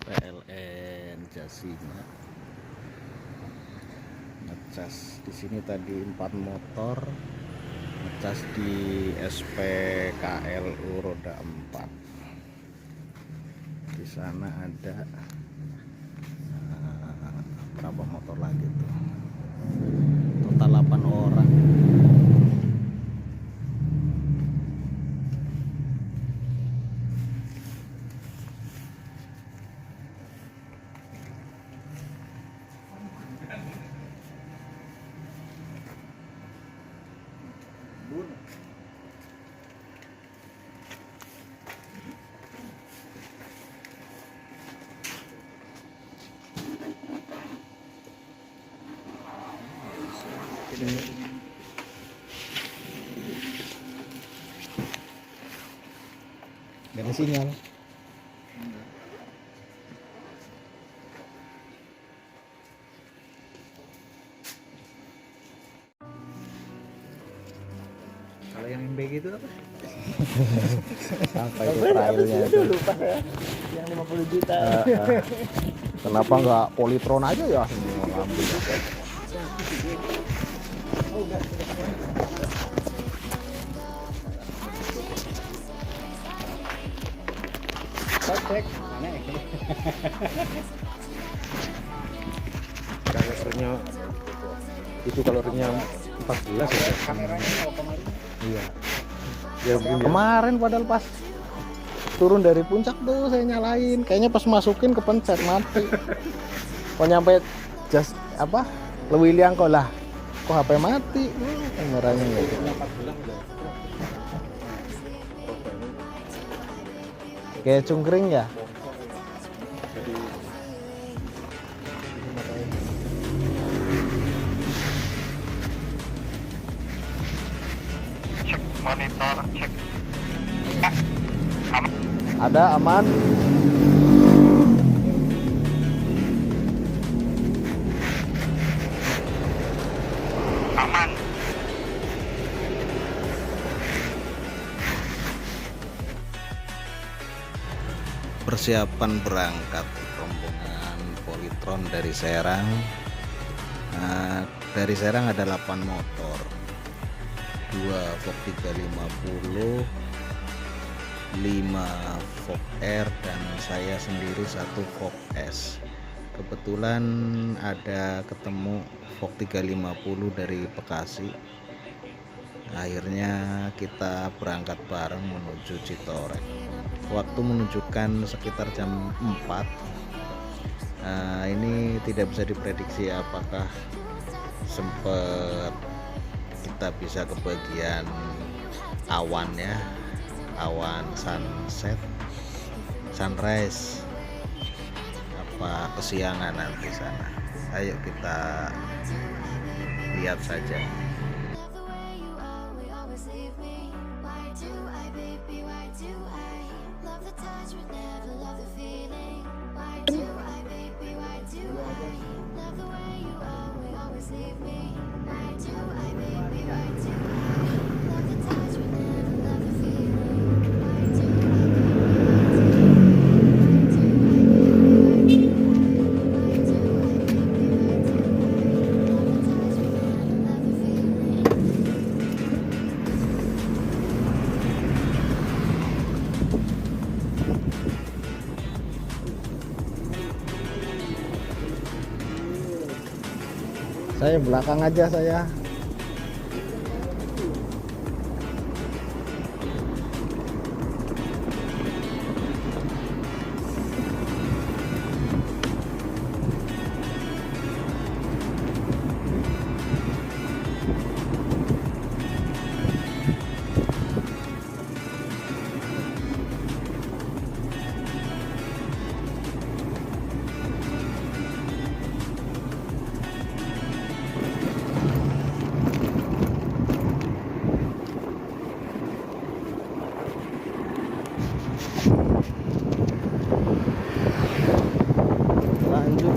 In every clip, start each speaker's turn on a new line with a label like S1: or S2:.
S1: PLN Jasinga ngecas di sini tadi 4 motor, ngecas di SPKLU roda 4. Di sana ada berapa motor lagi tuh, total 8 orang. Gak ada sinyal.
S2: Kalau yang MBG itu apa?
S1: Sampai itu trialnya itu.
S2: Lupa ya. Yang 50 juta.
S1: Kenapa nggak Polytron aja ya? Mau ngambil.
S2: Cek. Aneh. Kalau ringnya itu kalau ringnya 14 ya. Kameranya mau kemarin. Iya. Ya,
S1: Kemarin padahal pas turun dari puncak tuh saya nyalain, kayaknya pas masukin kepencet mati. Kok nyampe just apa Lewiliang kok lah, kok HP mati, kameranya gitu. Kayak cungkring ya.
S3: Cek monitor, cek.
S1: Ada aman.
S3: Aman.
S1: Persiapan berangkat rombongan Polytron dari Serang. Nah, dari Serang ada 8 motor, 2 Fok 350, 5 Fok R, dan saya sendiri 1 Fok S. Kebetulan ada ketemu Fok 350 dari Bekasi. Akhirnya kita berangkat bareng menuju Citorek. Waktu menunjukkan sekitar jam 4. Ini tidak bisa diprediksi apakah sempat kita bisa kebagian awan ya, awan sunset, sunrise, apa kesiangan nanti sana. Ayo kita lihat saja. Saya belakang aja saya.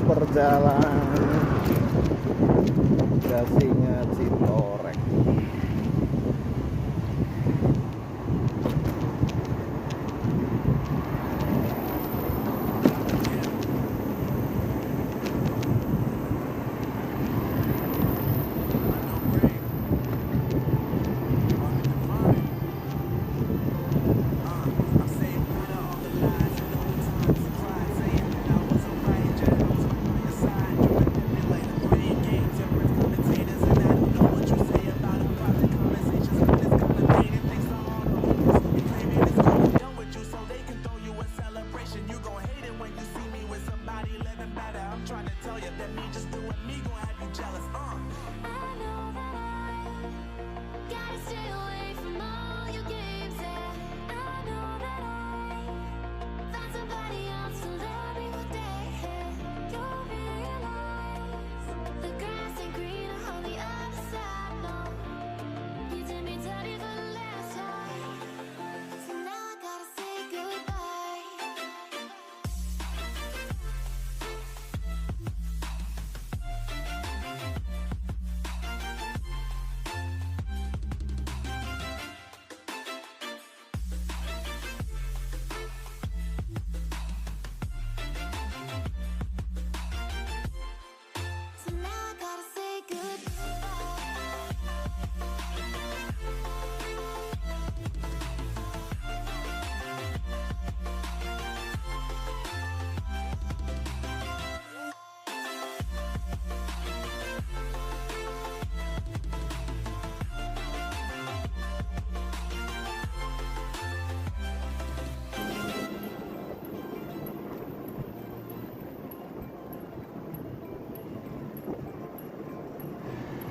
S1: Perjalanan Jasinga Citorek.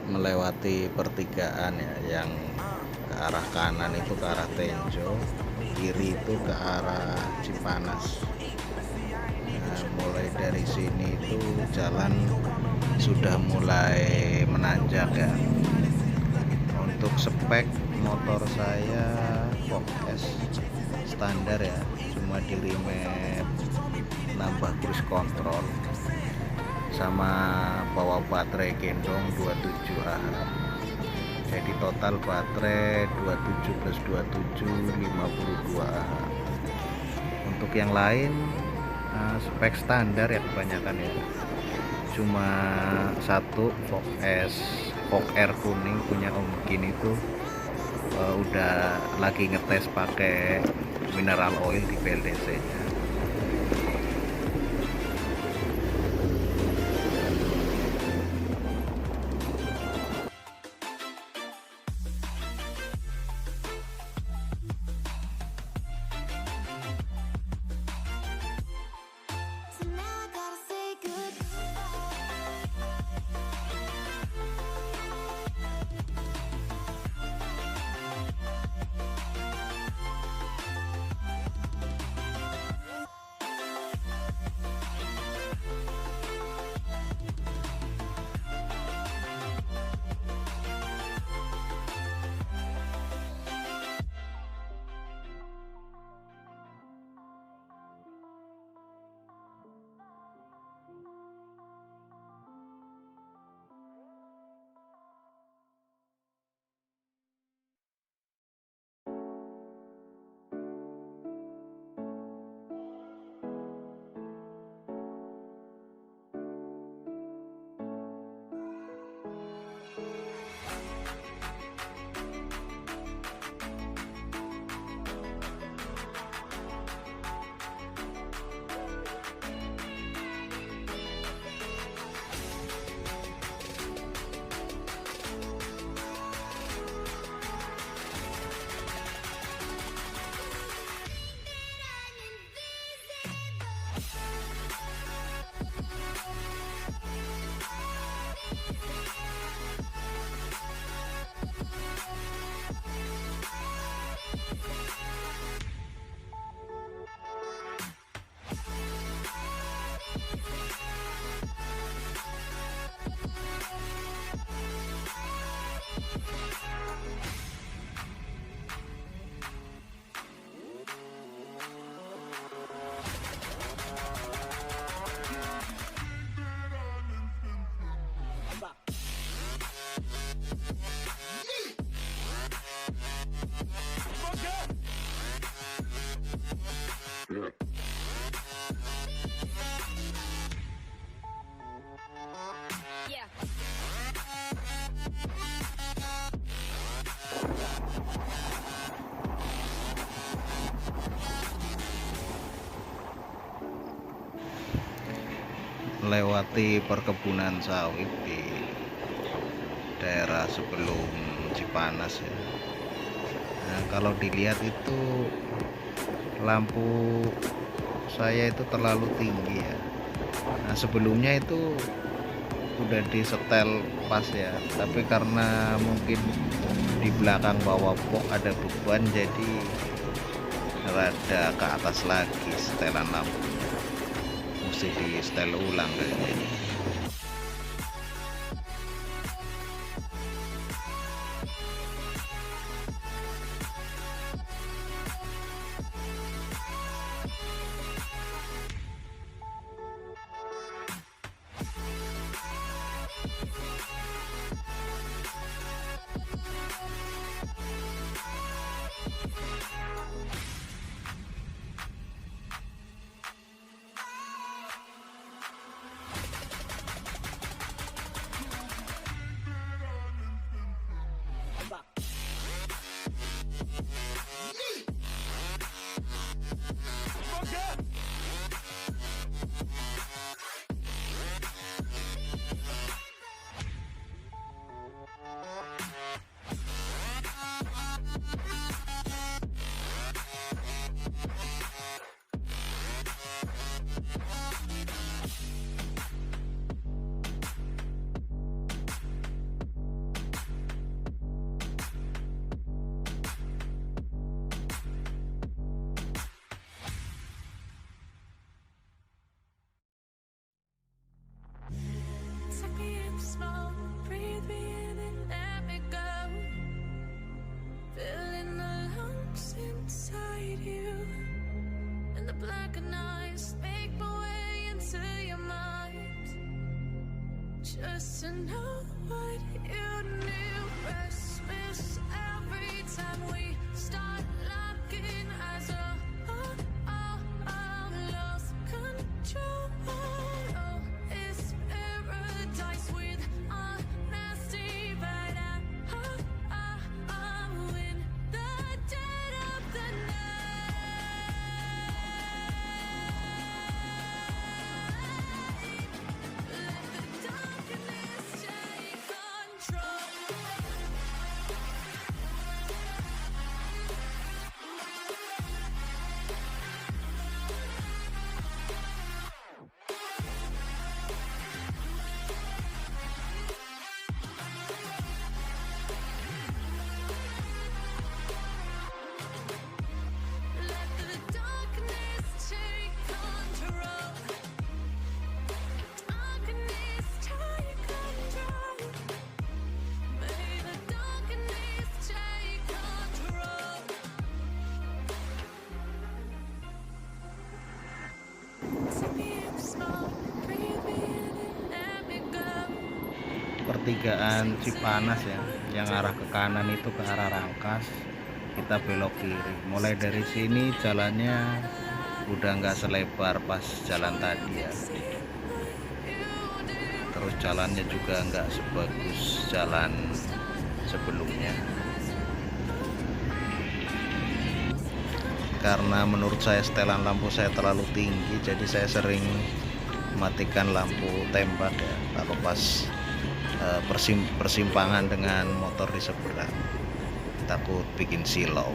S1: melewati pertigaan ya, yang ke arah kanan itu ke arah Tenjo, kiri itu ke arah Cipanas. Nah, mulai dari sini itu jalan sudah mulai menanjak ya. Untuk spek motor saya Ford S standar ya, cuma di remap nambah cruise control sama bawa baterai gendong 27 Ah. Jadi total baterai 27 plus 27 52 Ah. Untuk yang lain spek standar ya kebanyakan ya. Cuma satu Ford S Ford R kuning punya Om Kin itu udah lagi ngetes pakai mineral oil di PLDC nya. Melewati perkebunan sawit di daerah sebelum Cipanas ya. Nah, kalau dilihat itu lampu saya itu terlalu tinggi ya, Nah sebelumnya itu udah disetel pas ya, tapi karena mungkin di belakang bawah box ada beban jadi rada ke atas lagi setelan lampu, mesti di setel ulang kayaknya ini.
S3: Just to know what you knew. Restless every time we start locking eyes. Lost control. Oh, it's paradise with honesty, but I'm in the dead of the
S1: pertigaan Cipanas ya, yang arah ke kanan itu ke arah Rangkas, kita belok kiri. Mulai dari sini jalannya udah nggak selebar pas jalan tadi ya, terus jalannya juga nggak sebagus jalan sebelumnya, karena menurut saya setelan lampu saya terlalu tinggi, jadi saya sering matikan lampu tembak ya kalau pas persimpangan dengan motor di seberang, takut bikin silau.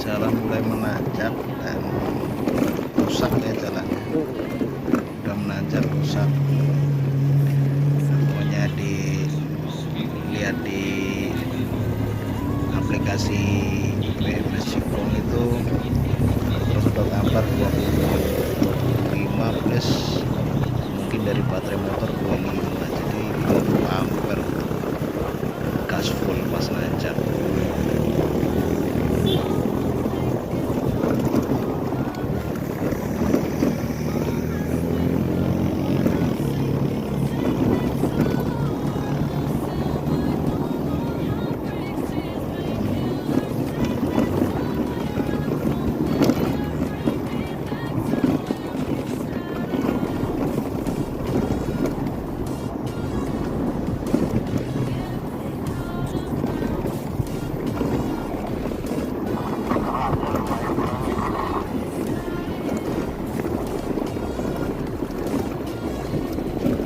S1: Jalan mulai menanjak dan rusak ya jalannya, udah menanjak rusak. Pokoknya dilihat di aplikasi BMS Cipong itu terus udah gambar 25 plus mungkin dari baterai motor 25, jadi 30 ampere gas full pas nanjak.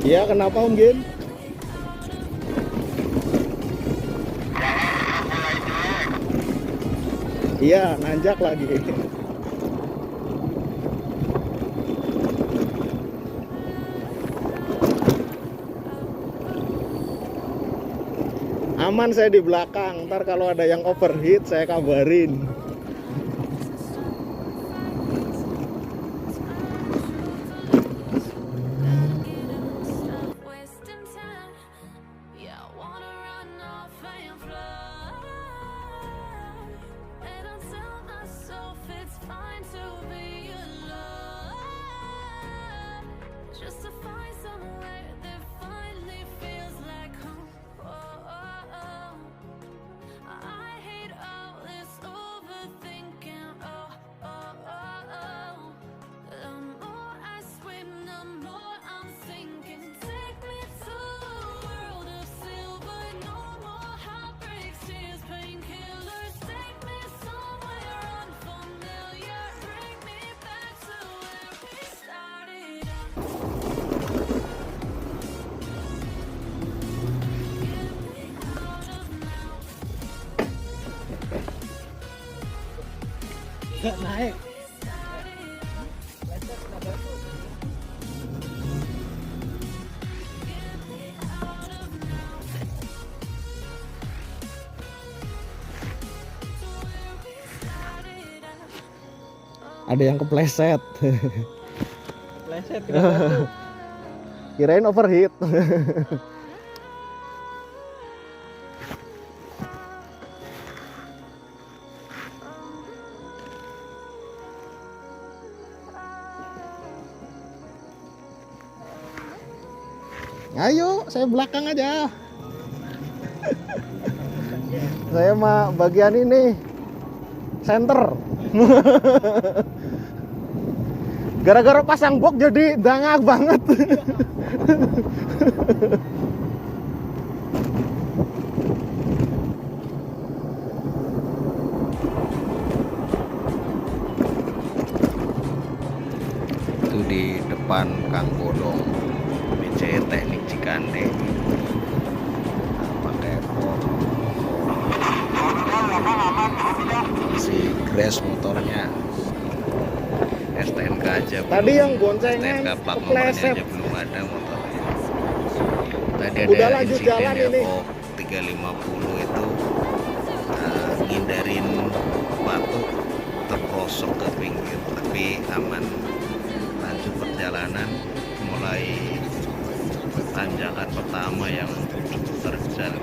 S1: Iya, kenapa Om Gin? Iya, nanjak lagi. Aman saya di belakang. Ntar kalau ada yang overheat saya kabarin.
S3: Stop wasting time. Yeah, I wanna run off and fly. And I'll tell myself it's fine to be alone. Just to find somewhere that finally feels like home. I hate all this overthinking. The more I swim, the more I'm sinking. Take me to a world of silver, no more heartbreaks, tears, painkillers. Take me somewhere unfamiliar, bring me back to where we started out. Get me out of now.
S2: Nggak naik.
S1: Ada yang kepleset.
S2: Pleset kenapa tuh?
S1: Kirain overheat. Ayo, saya belakang aja. Saya mah bagian ini, center. Gara-gara pasang box jadi dangak banget. Itu di depan Kang Bolong, BC Teknik Cikande. Pakai box. Si Grace motornya. STNK aja
S2: Tadi
S1: belum.
S2: yang boncengan
S1: STNK plat nomornya
S2: kepleset.
S1: aja belum ada motornya. Tadi
S2: Udah
S1: ada
S2: lanjut
S1: insiden
S2: jalan
S1: ya,
S2: ini.
S1: Fok 350 itu ngindarin batu terprosok ke pinggir, tapi aman. Lanjut perjalanan, mulai tanjakan pertama yang terjal.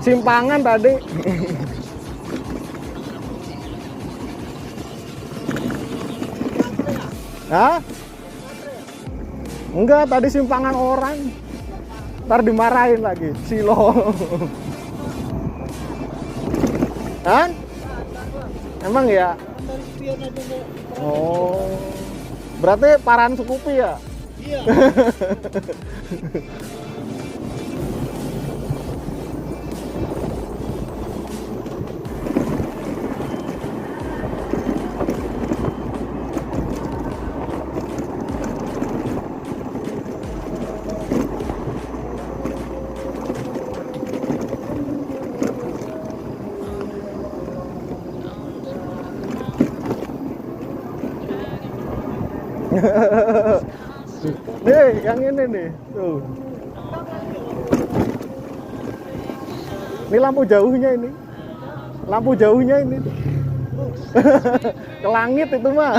S2: Simpangan tadi. Hah? Enggak, tadi simpangan orang. Ntar dimarahin lagi, silo. Hah? Emang ya? Oh. Berarti parahan Scoopy ya?
S4: Iya.
S2: Nih, yang ini nih. Tuh. Ini lampu jauhnya ini. Lampu jauhnya ini. Ke langit itu mah.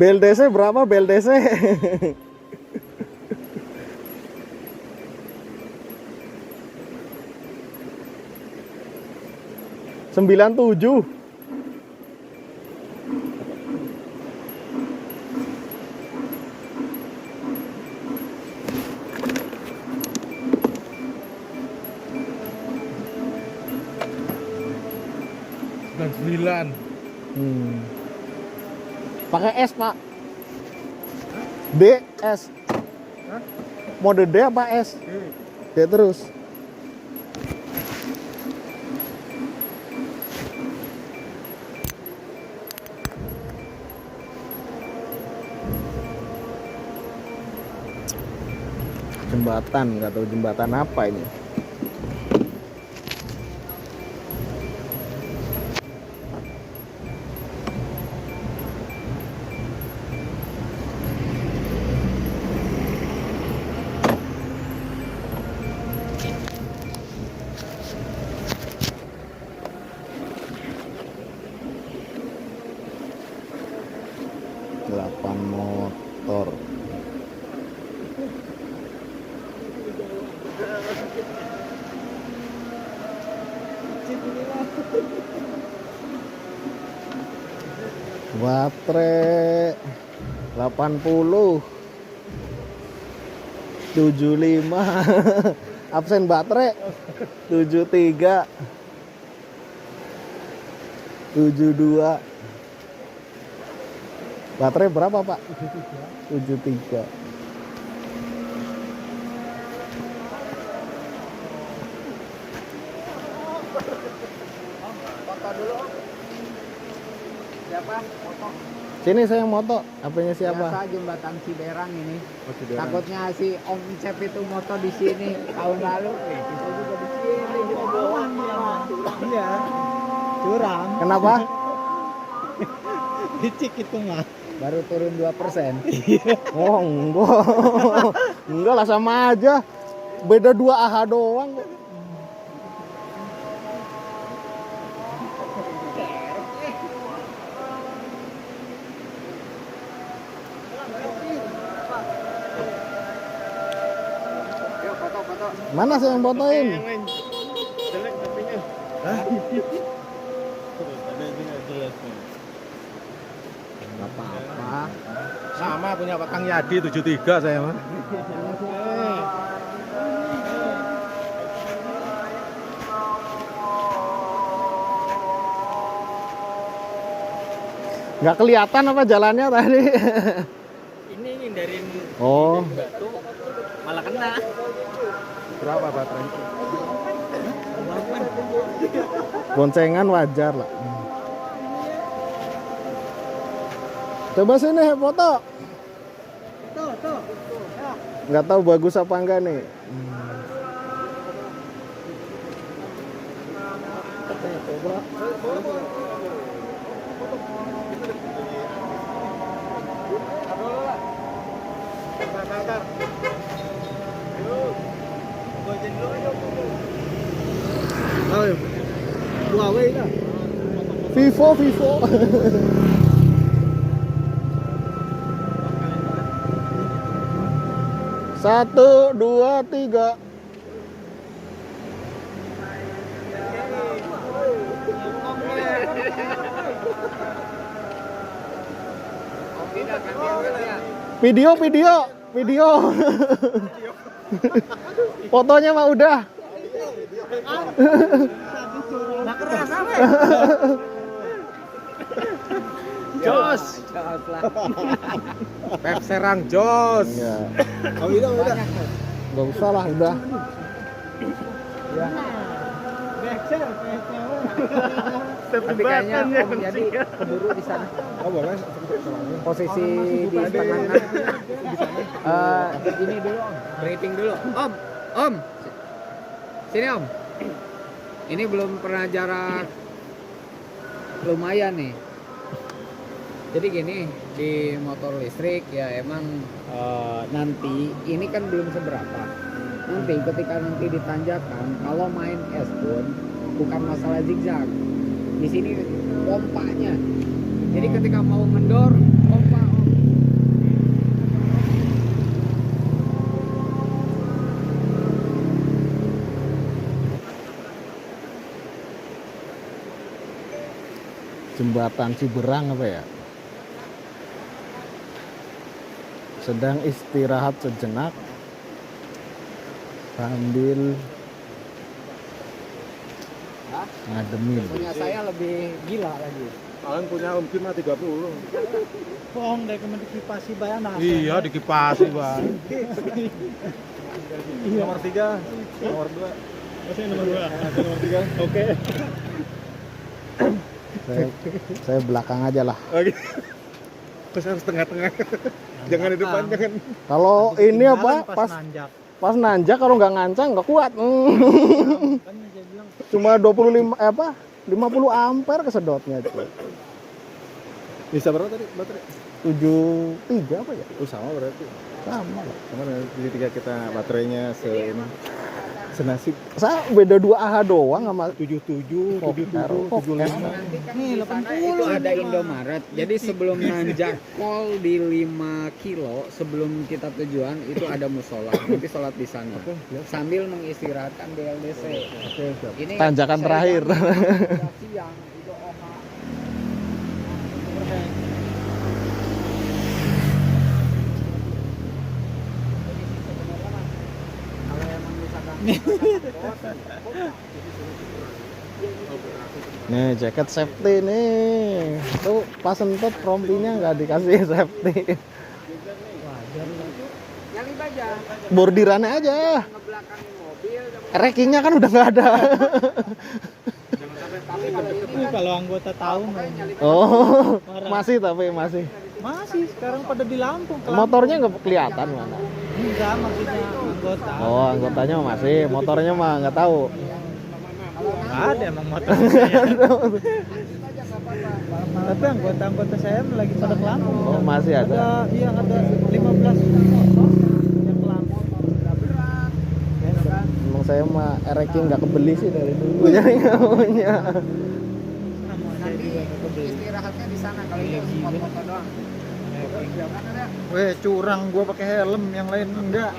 S2: BLDC berapa BLDC? 97. Pakai S, Pak. D, S. Mode D apa S? D terus. Jembatan, nggak tahu jembatan apa ini. Delapan motor.
S1: Baterai 80 75 absen baterai 73 72 baterai berapa Pak? 73
S2: Siapa? Foto.
S1: sini saya moto apanya siapa?
S2: Biasa jembatan Ciberang ini.
S1: Oh, Ciberang.
S2: Takutnya si Om Cep itu moto di sini tahun lalu. Kita juga di sini. Curang ya. Curang.
S1: Kenapa?
S2: Licik itu mah. Baru turun 2%.
S1: Oh enggak enggak lah sama aja beda 2 AH doang kok.
S2: Yuk foto-foto.
S1: Mana sih yang fotoin?
S4: Jelek tapinya.
S1: Hah?
S4: Ada ini nggak jelas nih.
S2: Gak apa-apa.
S4: Sama punya Pak Kang Yadi 73 saya mah.
S1: Nggak kelihatan apa jalannya tadi?
S2: Ini ngindarin
S1: Oh,
S2: batu malah kena.
S4: Berapa baterai?
S1: boncengan wajar lah. Coba sini foto.
S2: Tuh.
S1: Nggak tahu bagus apa enggak nih.
S4: Huawei lah.
S1: Vivo. Satu, dua, tiga. Video. Fotonya mah udah.
S4: Jos. Pep Serang Jos.
S1: Ya,
S4: Oh iya udah.
S1: nggak usah lah udah.
S2: Tapi kayaknya Om jadi keburu di sana.
S4: Oh boleh.
S2: Posisi di setengah ini dulu Om. Briefing dulu. Om. Sini Om. Ini belum pernah jarak lumayan nih. Jadi gini, di motor listrik ya emang nanti ini kan belum seberapa. Nanti ketika nanti ditanjakan, kalau main es pun bukan masalah zigzag. Di sini pompanya. Jadi ketika mau ngendor, pompa Om.
S1: Jembatan Ciberang apa ya? Sedang istirahat sejenak sambil ngademin.
S2: Punya saya lebih gila lagi.
S4: Kalian punya Om Kim 30.
S2: Bohong dari kemendikipasi Bayana.
S4: Iya dikipasi bang. Nomor 3, nomor 2. Masih nomor 2. Nomor 3. Oke.
S1: Saya belakang aja lah.
S4: Oke. Terus harus tengah-tengah. Jangan di depan, jangan.
S1: Kalau ini apa? Pas nanjak kalau nggak ngancang nggak kuat. Cuma 50 ampere kesedotnya itu.
S4: Bisa berapa tadi baterai?
S1: 73 apa ya?
S4: Oh sama berarti.
S1: Sama lah.
S4: Sama dengan jadi 3 kita baterainya senasib.
S1: Beda 2 AH doang sama
S4: 77,
S1: Fok
S4: 77,
S1: Fok
S4: 75.
S2: Nanti kan
S4: Nih,
S2: di sana
S4: 80
S2: itu ada
S4: ini,
S2: Indomaret. Jadi sebelum nanjak pol di 5 kilo sebelum kita tujuan itu ada musola. Nanti sholat di sana.
S4: Oke, siap.
S2: Sambil mengistirahatkan BLDC.
S4: Oke, siap.
S2: Ini
S1: Tanjakan
S2: saya
S1: terakhir.
S2: jalan udah siang itu OH. Jadi sih sebenarnya mah, kalau emang misalkan
S1: Nih jaket safety nih. Tuh pas sentet rompinya nggak dikasih safety.
S2: nyali baja
S1: Bordirannya aja.
S2: ngebelakangin mobil.
S1: Rackingnya kan udah nggak ada.
S2: Tapi kalau ini
S4: Ini
S2: kan
S4: kalau anggota tahu
S2: pokoknya nyali baja.
S1: Oh, masih tapi masih.
S4: masih sekarang pada di Lampung.
S1: Motornya nggak kelihatan mana.
S4: Enggak, maksudnya anggota.
S1: Oh, anggotanya masih, motornya mah nggak tahu.
S4: Nggak ada emang motor saya. Tapi anggota-anggota saya lagi pada ke Lampung.
S1: Oh, masih ada.
S4: Iya, ada 15 motor yang ke Lampung.
S1: Emang saya mah racking nggak kebeli sih dari dulu. Jadi nggak punya.
S4: Sama saya
S2: Nanti
S4: juga nggak kebeli.
S2: istirahatnya di sana kalau ini foto-foto doang. Kan ada
S4: Weh, curang gua pakai helm, yang lain enggak.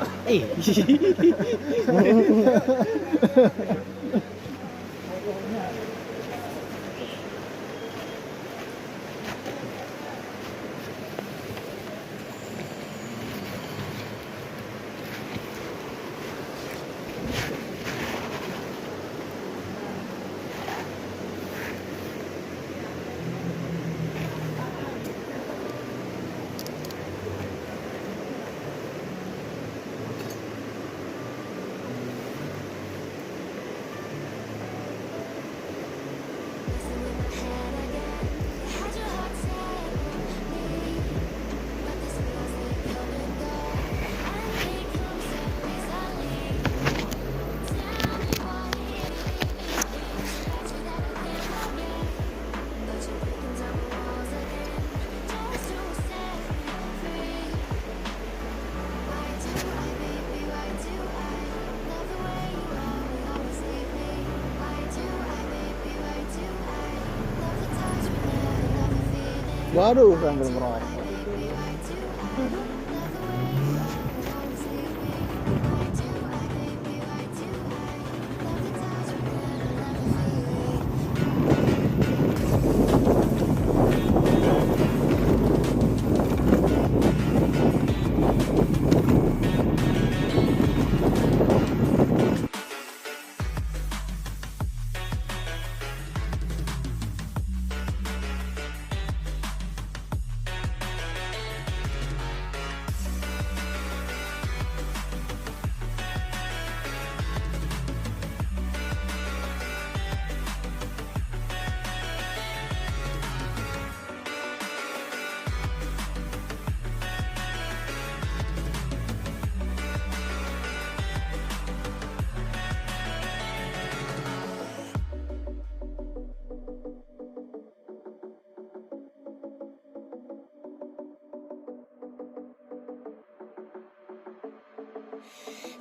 S1: Waduh, sambil ngerokok.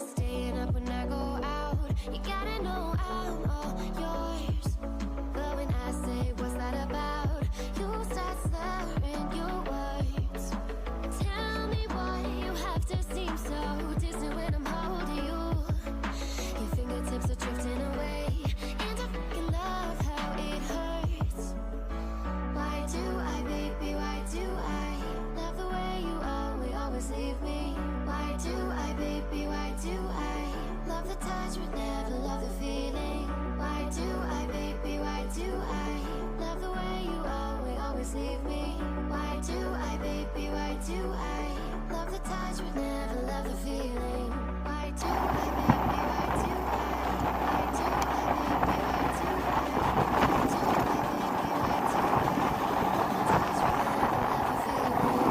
S3: Staying up when I go out, you gotta know I'm all yours. But when I say what's that about, you start slurring your words. Tell me why you have to seem so distant when I'm holding you. Your fingertips are drifting away, and I fucking love how it hurts. Why do I, baby, why do I love the way you always leave me? Why do I, baby, why do I love the touch but never love the feeling? Why do I, baby, why do I love the way you always leave me? Why do I, baby, why do I love the touch but never love the feeling? Why do I, baby, why do I? Why do I, baby, why do I? Why do I, baby, why do I? Love the touch but never love the feeling.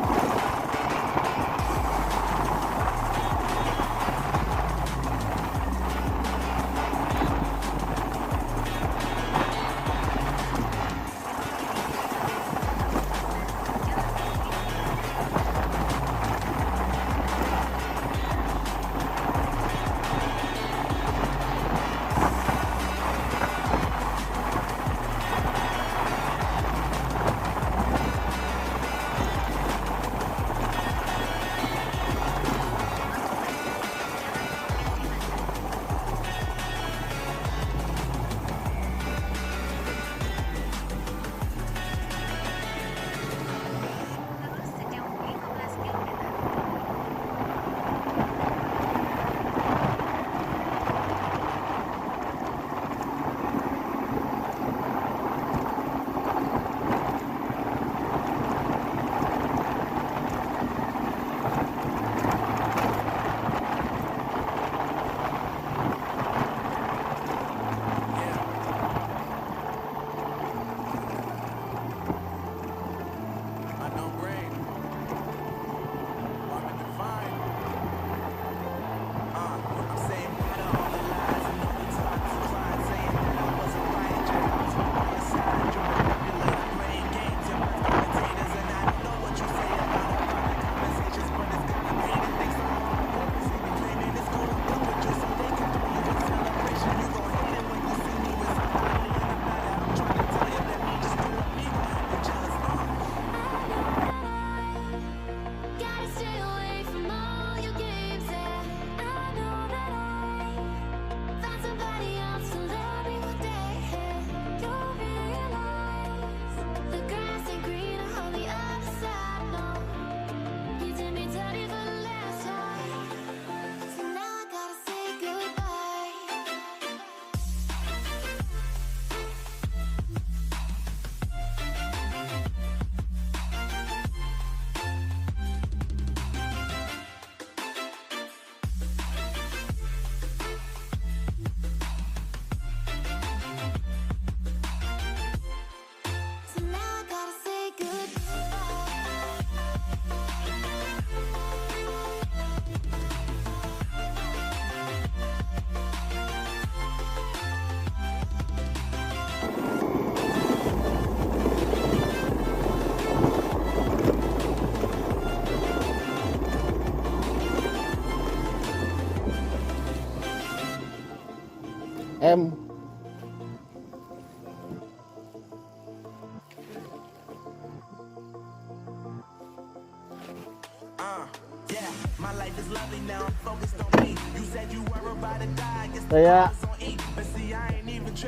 S4: Kayak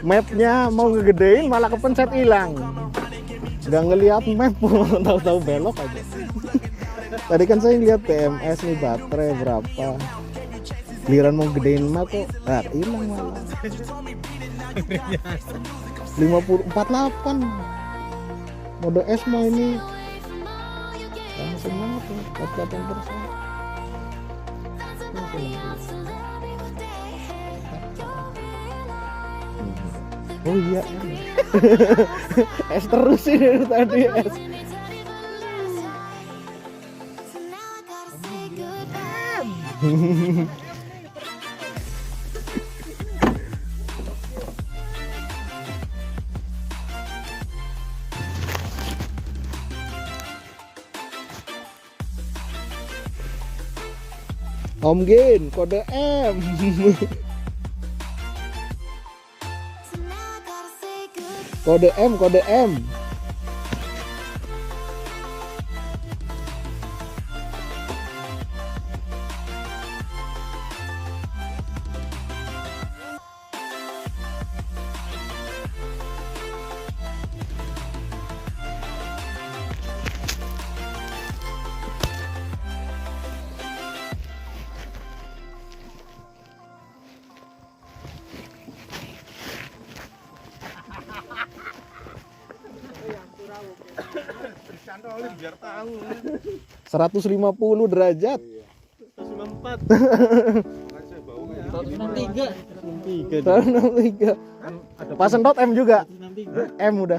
S4: mapnya mau ngegedein malah kepencet hilang. Nggak ngeliat map, tahu-tahu belok aja. Tadi kan saya lihat PMS nih baterai berapa. Giliran mau gedein map kok hilang malah. 5048 mode S mah ini langsung banget ya, 48%. Oh iya. S terus sih dari tadi S. Om Gin, kode M. Kode M, kode M.
S5: Biar tahu.
S4: 150 derajat.
S5: 194.
S4: 163. Pas sentot M juga. M udah.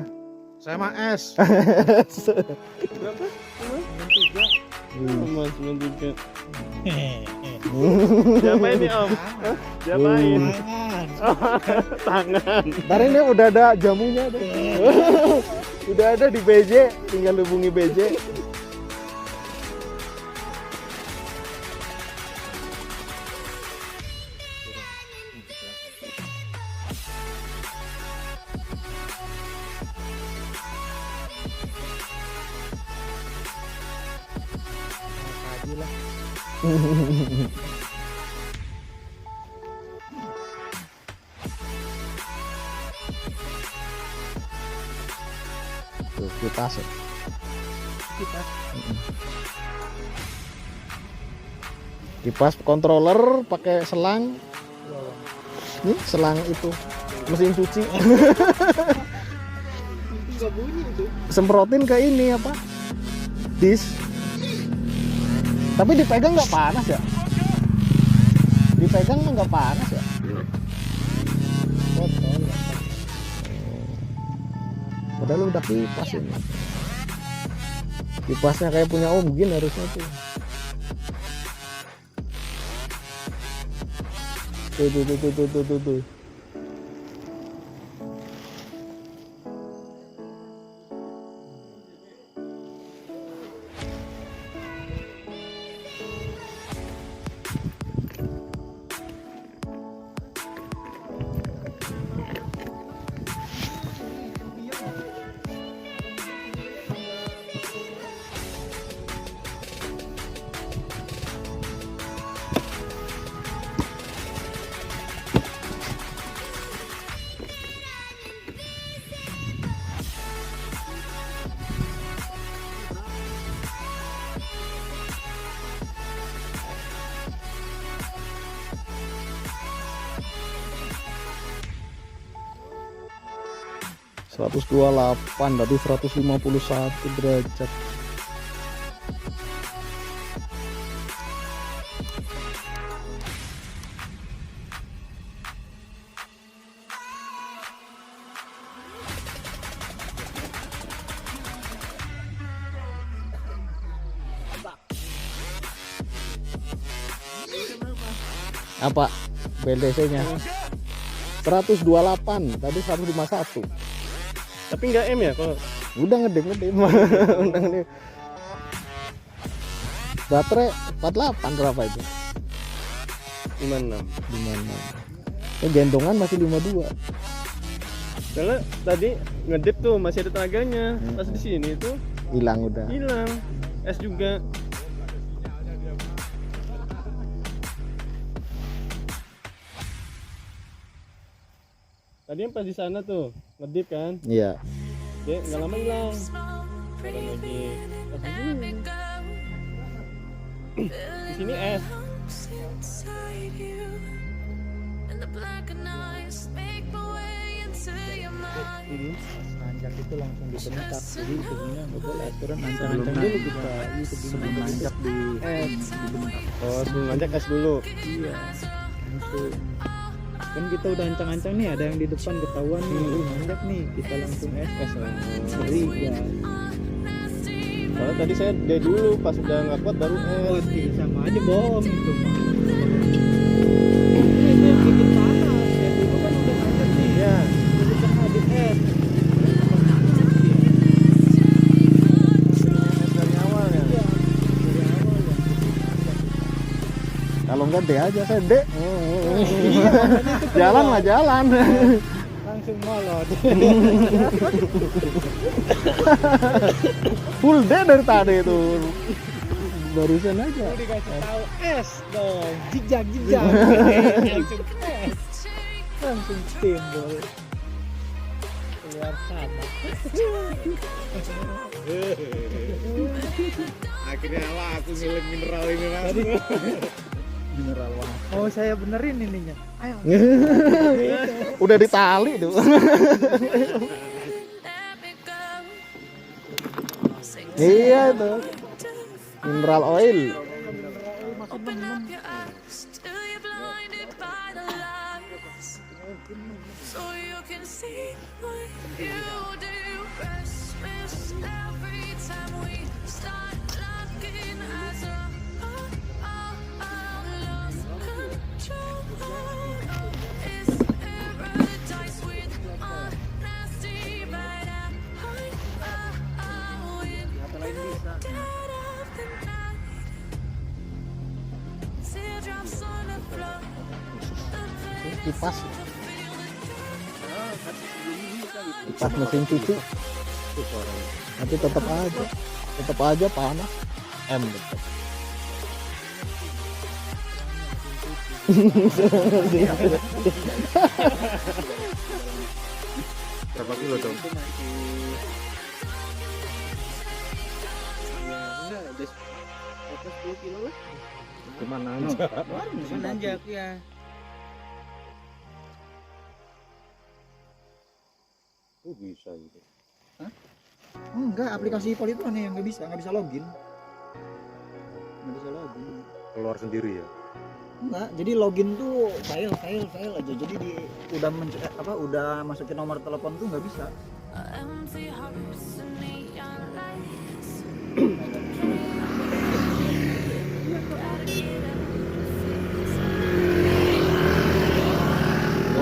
S1: Saya mah S.
S5: Berapa? 93. Siapa ini Om? Siapain? Tangan.
S4: Ntar ini udah ada jamunya deh. Udah ada di BJ, tinggal hubungi BJ. Tuh, kipas ya. Kipas controller pakai selang. Nih selang itu mesin cuci. Semprotin ke ini apa? Disk. Tapi dipegang nggak panas ya? Dipegang nggak panas ya? Padahal udah kipas ini. Kipasnya kayak punya Om Gin harusnya tuh. Tuh. 128 tadi 151 derajat. Apa BLDC-nya? 128 tadi 151.
S5: Tapi nggak M ya kalau
S4: Udah ngedem. Udah ngedem. Baterai 48 berapa itu?
S5: 56.
S4: Gimana? Gendongan masih 52.
S5: Karena tadi ngedip tuh masih ada tenaganya. Pas di sini tuh
S4: Hilang udah.
S5: hilang. S juga. Tadi yang pas di sana tuh ngedip kan,
S4: Iya.
S5: dia nggak lama hilang. Jalan lagi. Pas di sini es.
S3: inside you, and the blackened eyes make my way into your mind.
S6: Nanjak itu langsung dibentak, jadi sebenarnya nggak boleh aturan ancang-ancang dulu kita sebelum nanjak di dibentak.
S5: Oh, sebelum nanjak es dulu.
S6: Iya, langsung kan kita udah ancang-ancang nih, ada yang di depan ketahuan nih, nanjak nih, kita langsung es beri ya.
S5: Soalnya tadi saya dia dulu pas udah nggak kuat baru
S6: Oh,
S5: es.
S6: sama aja bohong itu mah. Itu yang bikin panas, ya dulu kan udah nanjak nih,
S5: Ya.
S6: jadi kan habis es.
S5: Dari awal ya.
S6: Iya, dari awal ya.
S4: Kalau enggak D aja saya D. Jalan lah jalan.
S6: Langsung molot.
S4: Full D dari tadi itu. Barusan aja.
S6: Dikasih tahu es dong, jijak langsung es, langsung timbul keluar sana.
S5: Akhirnya aku ngiling mineral ini kan.
S6: Mineral wah. Oh saya benerin ininya. Ayo.
S4: Udah ditali tuh. Iya itu. Mineral oil.
S3: Open up your eyes till you're blinded by the lights, so you can see what you do. Restless every time we start looking as a lost control. Is paradise with a nasty bite at heart? Dead of the night. Teardrops on the floor.
S4: Kipas. Kipas mesin cuci. Tapi tetap aja panas. M tetap.
S5: Berapa kilo dong?
S6: Cuma nanjak ya.
S5: Oh bisa gitu.
S6: Enggak, aplikasi Ipol itu aneh yang nggak bisa login. Nggak bisa login.
S5: Keluar sendiri ya.
S6: Enggak, jadi login tuh file aja. Jadi udah masukin nomor telepon tuh nggak bisa.
S3: Empty hearts and neon lights.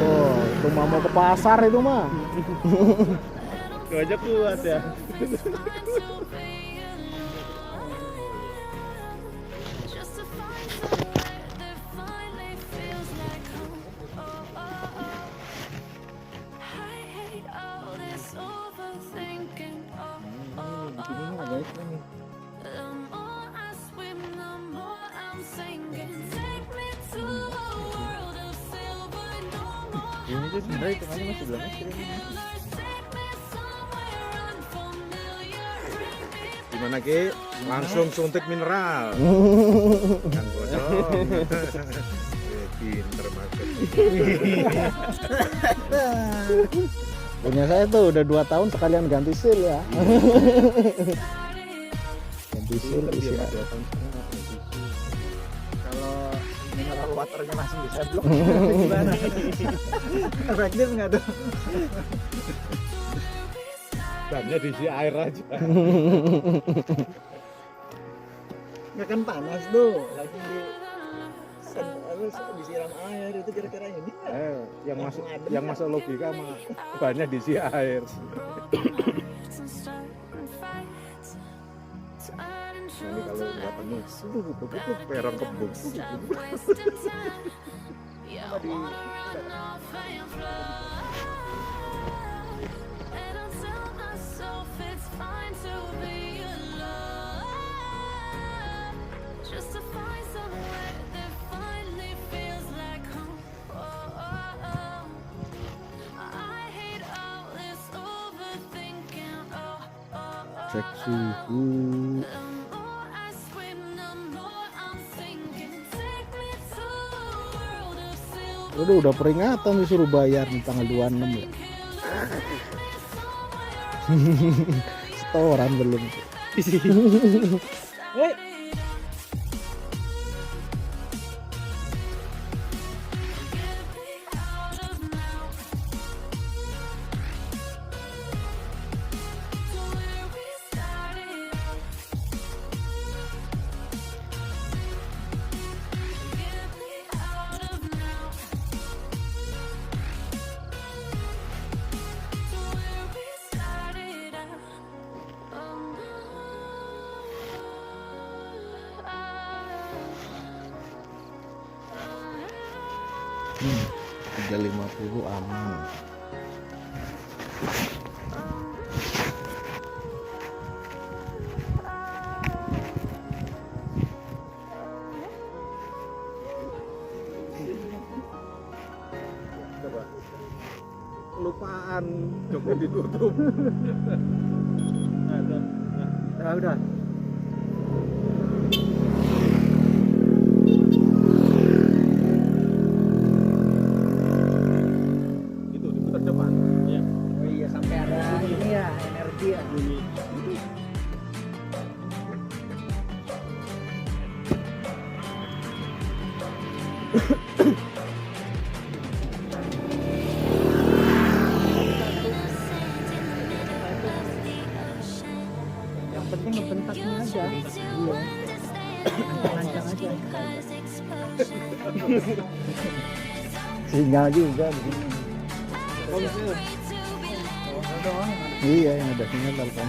S4: Oh, itu mah mau ke pasar itu mah.
S5: Itu aja kuat ya.
S3: Just to find somewhere that finally feels like home. I hate all this overthinking. The more I swim, the more I'm sinking. Take me to a world of silver, no more
S6: Ini tuh sebenarnya itu masih belum
S3: killers. Take me somewhere unfamiliar.
S7: Gimana Ki? Langsung suntik mineral. Kan bodong. Pinter banget.
S4: Punya saya tuh udah 2 tahun sekalian ganti seal ya. Ganti seal isi air.
S6: Kalau mineral waternya langsung bisa blok gimana? Efektif nggak tuh?
S7: Bannya diisi air aja.
S6: Ya kan panas tuh, langsung disiram air itu kira-kira ini.
S7: Yang masuk logika mah bannya diisi air.
S3: Nanti
S7: kalau nggak penuh, perang kebun.
S3: Just to find somewhere that finally feels like home. I
S4: cek suhu.
S3: more I swim, the more I'm sinking. Take me to a world of silver.
S4: Waduh, udah peringatan disuruh bayar nih tanggal 26 ya. Setoran belum.
S1: Hmm, 350 aman.
S7: Kelupaan joknya ditutup. Nah, udah. Itu diputar depan. Ya.
S2: Oh iya, sampai ada ini ya, energi ya. Yang penting ngebentaknya aja. Iya. Lancang aja.
S4: Sinyal juga begini. Iya, yang ada sinyal telepon.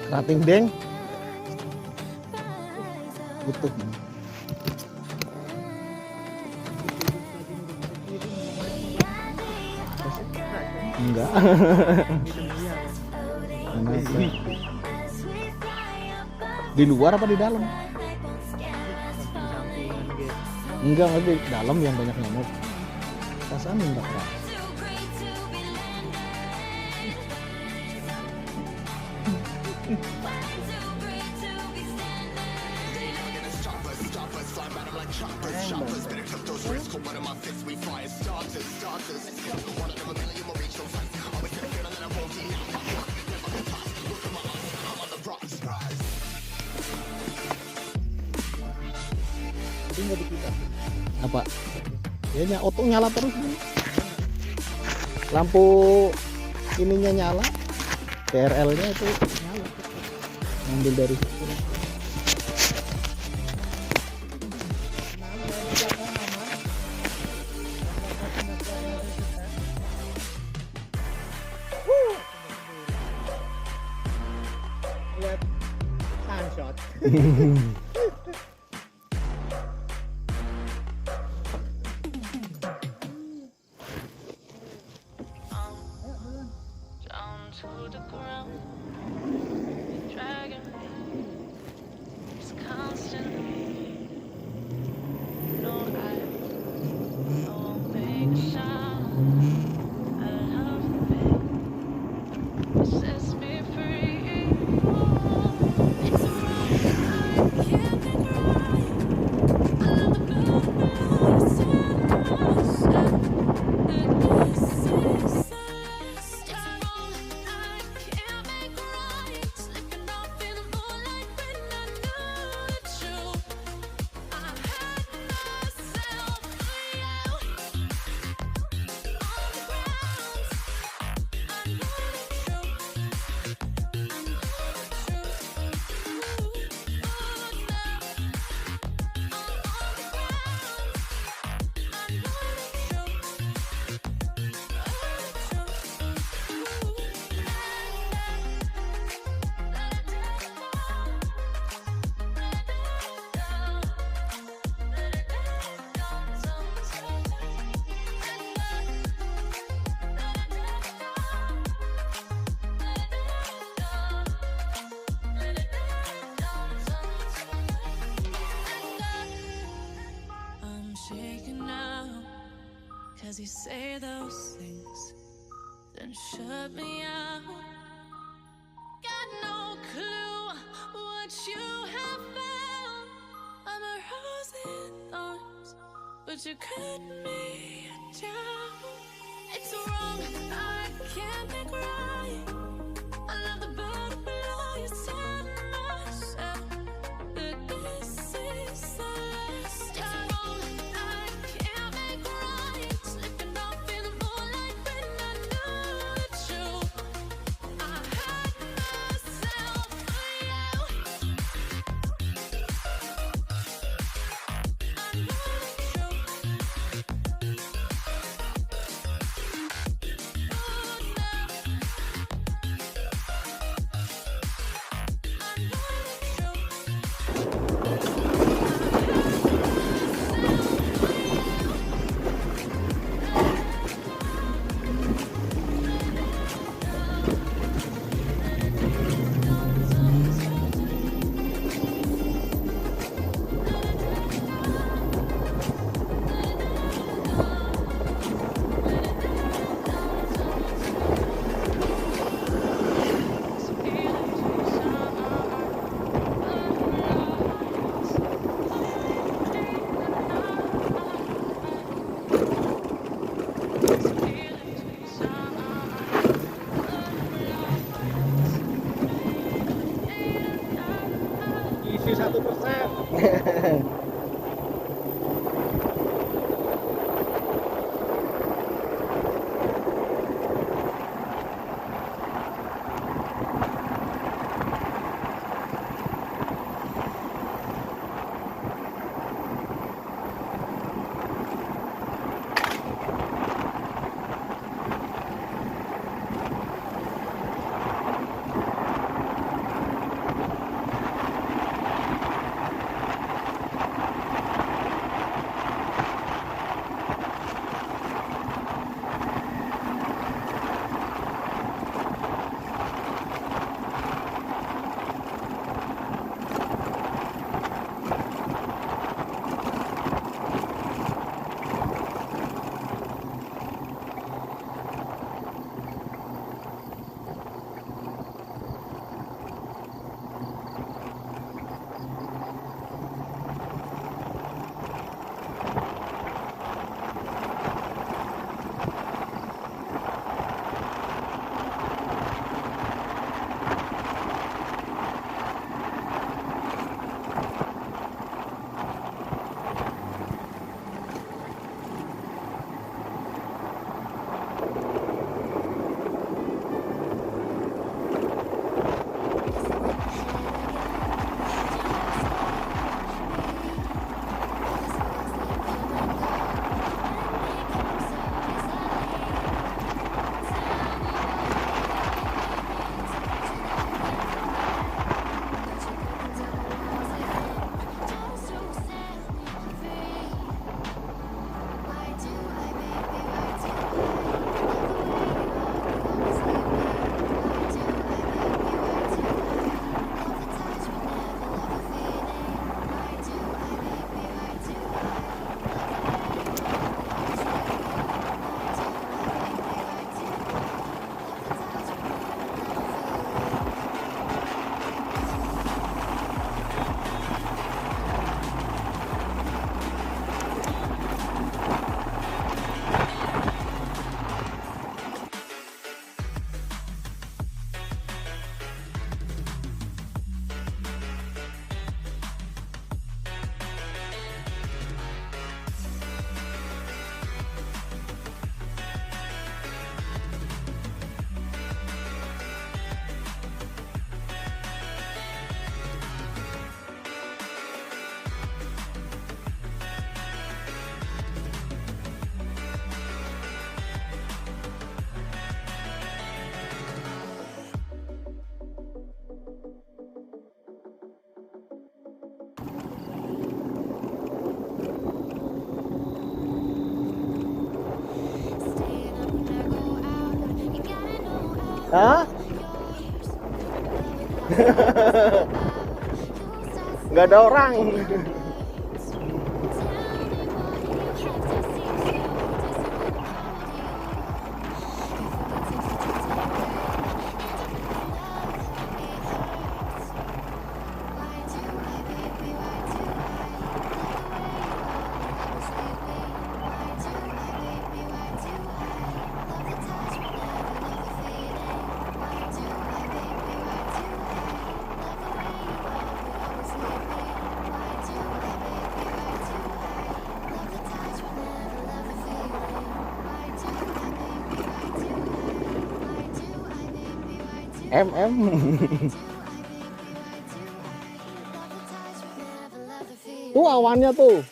S4: Rating deng. Butuh. Enggak. Kenapa? Di luar apa di dalam? Enggak, di dalam yang banyak nyamuk. Perasaan enggak, Pak. Apa? Ya auto nyala terus nih. Lampu ininya nyala. TRL-nya itu nyala. Ambil dari situ.
S2: Lihat sunshot.
S3: Down to the ground, dragging me. It's constantly. No, I won't make a sound. I love the pain. It sets me free. It's a rough night, can't think right. shaking now. 'Cause you say those things, then shut me out. Got no clue what you have found. I'm a rose in thorns, but you cut me down. It's wrong, I can't make right. I love the bird below you, said myself that this is the last time. It's wrong, I can't make right. Slipping off in the moonlight when I knew the truth. I had myself for you. I know the truth.
S7: Isi 1%.
S4: Hah? Nggak ada orang. MM. Tuh awannya tuh.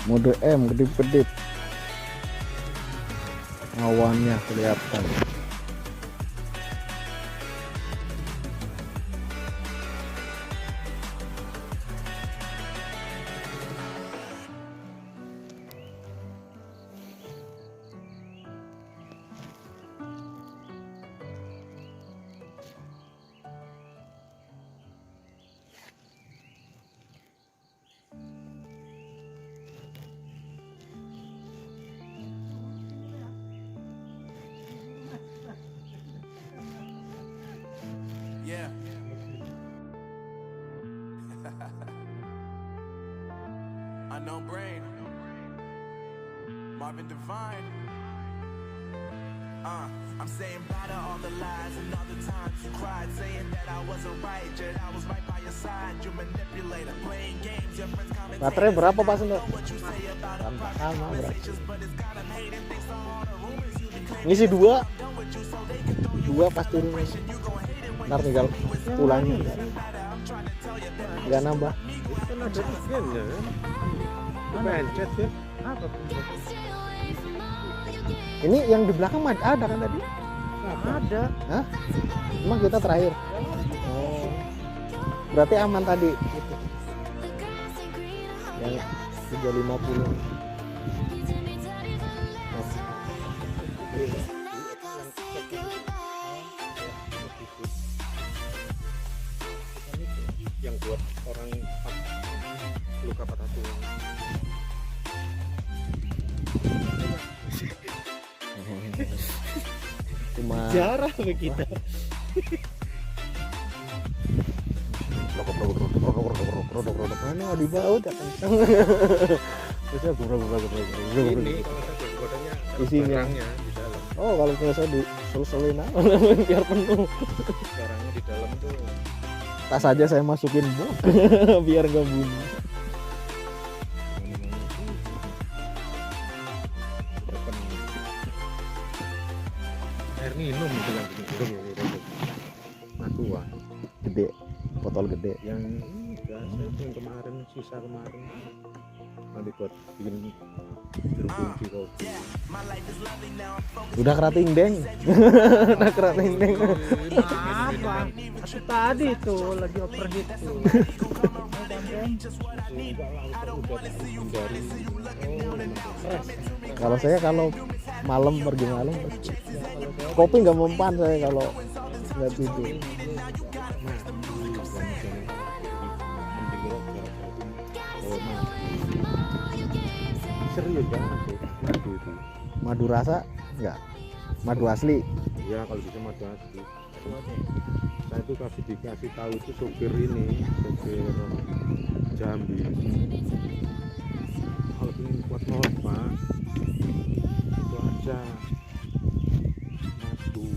S4: Mode M kedip-kedip. Awannya kelihatan.
S8: Yeah. Unknown brain. Marvin Devine. I'm saying bye to all the lies and all the times you cried, saying that I wasn't right, yet I was right by your side. You manipulator, playing games, your friends commentate.
S4: Baterai berapa Pak Sendo?
S8: What you say about a
S4: Sama berarti.
S8: but it's got 'em hating thanks to all the rumors you be claiming.
S4: Ngisi 2
S8: Done with you so they can throw you
S4: pas turun. Ntar tinggal pulangnya. Nggak nambah.
S5: Kan ada tigannya kan. Pencet ya.
S6: Apa?
S4: Ini yang di belakang ada kan tadi?
S6: Ada.
S4: Hah? Emang kita terakhir? Oh. Berarti aman tadi. Itu. Yang 350.
S5: Yang buat orang luka patah tulang.
S4: Cuma
S6: Jarah kita.
S4: rodok-rodok mana di bawah udah kenceng. Terusnya
S5: Ini kalau saya godanya
S4: isinya.
S5: barangnya di dalam.
S4: Oh, kalau saya disel-selin aja biar penuh.
S5: Barangnya di dalam tuh.
S4: Tas aja saya masukin bok biar nggak bunyi.
S5: Air minum itu yang aqua
S4: Gede, botol gede.
S5: yang biasa itu yang kemarin sisa kemarin nanti buat bikin kunci kopi.
S4: Udah kerating deng. Udah kerating deng.
S6: Apa? Aku tadi tuh lagi oper gitu.
S4: Kalau saya malam pergi malam pasti. Kopi nggak mempan saya kalau nggak tidur.
S5: Serius banget tuh madu itu.
S4: Madu rasa nggak? Madu asli.
S5: Ya kalau bisa madu asli. Saya itu dikasih tahu itu sopir Jambi. Kalau ingin kuat nolak Pak, itu aja madu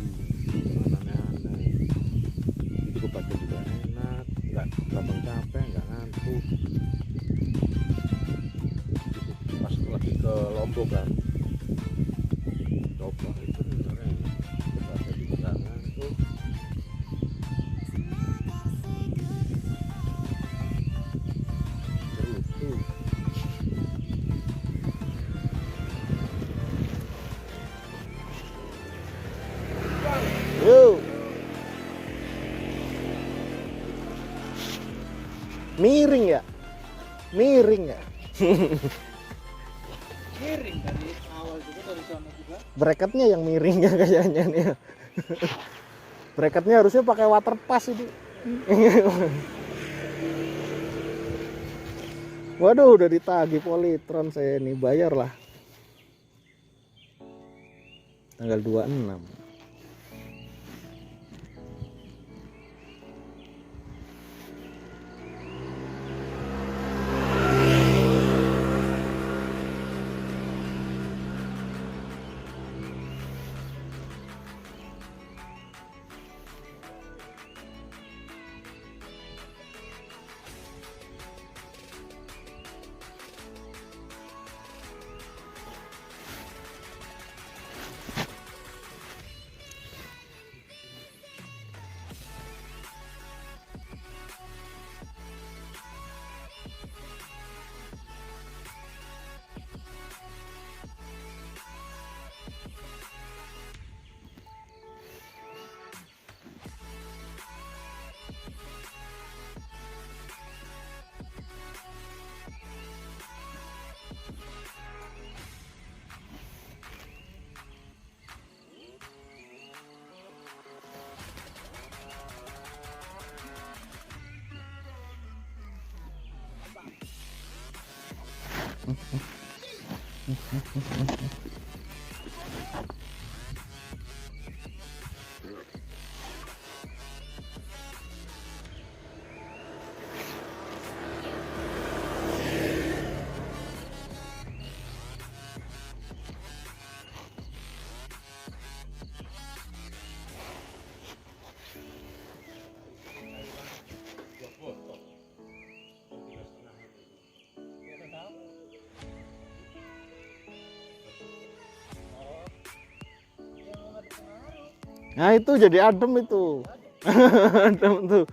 S5: aneh-aneh. Itu kebaca juga enak, nggak gampang capek, nggak ngantuk. Pas lagi ke Lombok kan, coba itu beneran kebaca juga nggak ngantuk. Seru tuh.
S4: Yo. Miring ya? Miring ya?
S6: Miring dari awal juga dari sana juga.
S4: Bracketnya yang miring ya kayaknya nih. Bracketnya harusnya pakai water pass itu. Waduh, udah ditagih Polytron saya nih, bayar lah. Tanggal 26. Nah itu jadi adem itu. Adem tuh.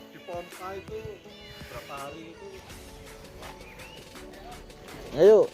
S7: Di Ponta itu berapa hari itu?
S4: Ayo.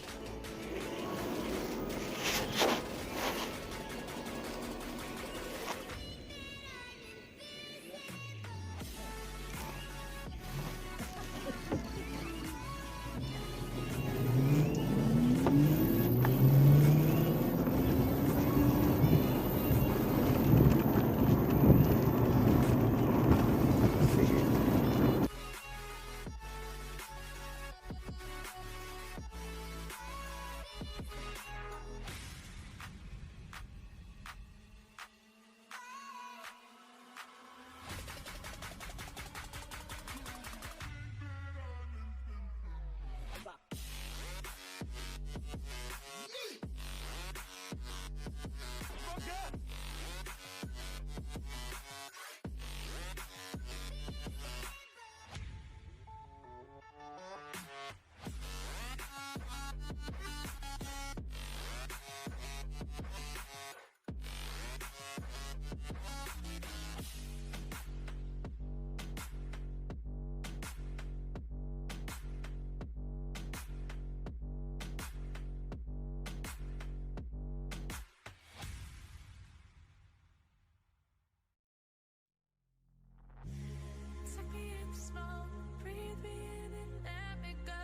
S3: Take me in slow, breathe me in and let me go.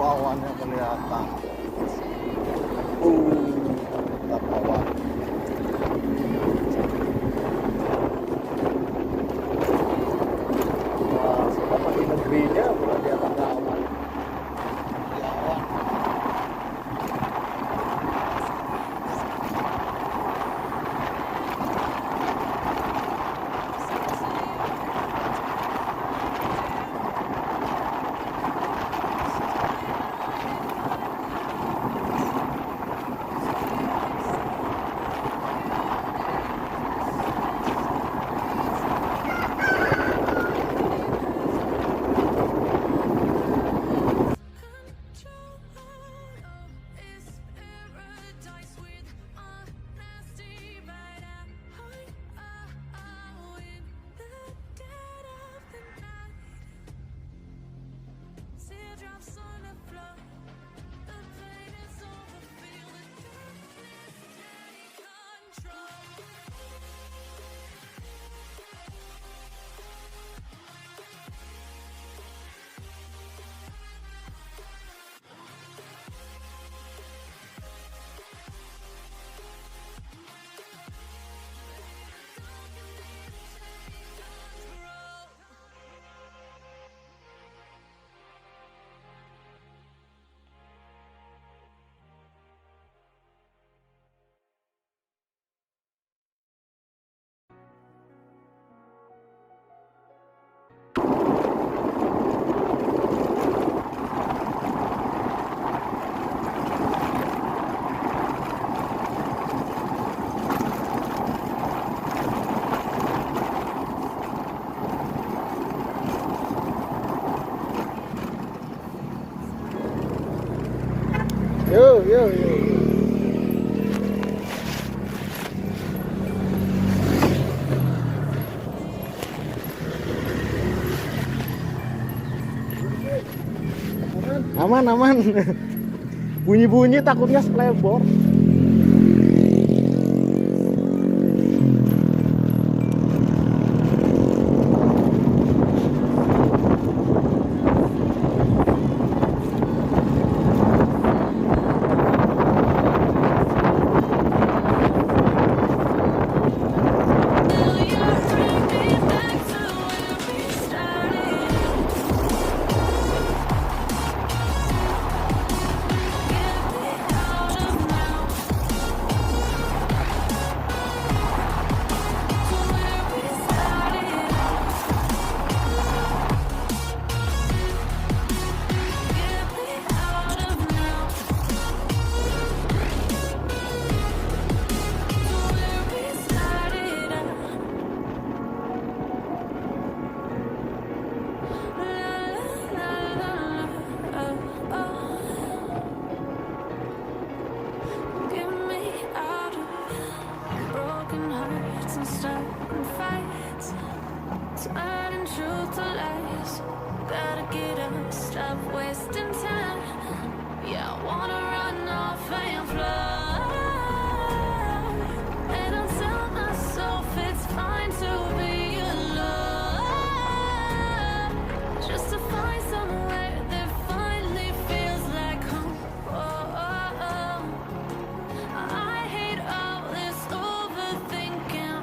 S4: Awannya kelihatan. Tetap awan. Wah, sudah pagi negerinya berarti akan awan. Ya, awan. Yuk, yuk, yuk. Aman, aman. Bunyi-bunyi takutnya splebor.
S3: Will you bring me back to where we started? Get me out of now. To where we started. Get me out of now. To where we started. Get me out of broken hearts and stubborn fights, turning truth to lies. Gotta get up, stop wasting time. Yeah, I wanna run off and fly. And I'll tell myself it's fine to be alone, just to find somewhere that finally feels like home. I hate all this overthinking.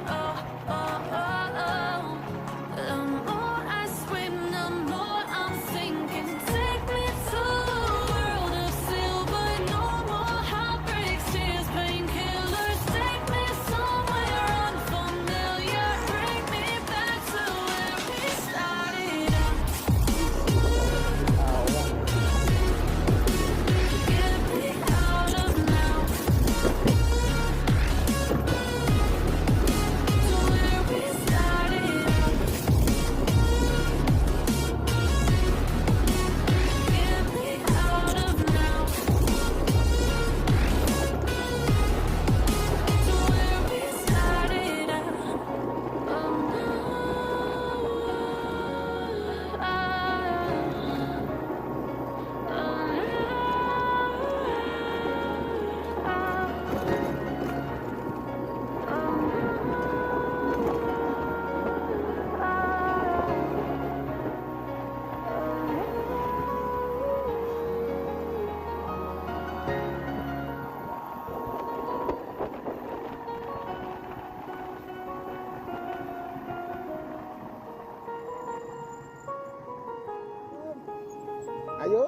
S3: The more I swim, the more I'm sinking. Take me to a world of silver, no more heartbreaks, tears, painkillers. Take me somewhere unfamiliar. Bring me back to where we started. Get me out of now. To where we started. Get me out of now. To where we started.
S4: Ayo.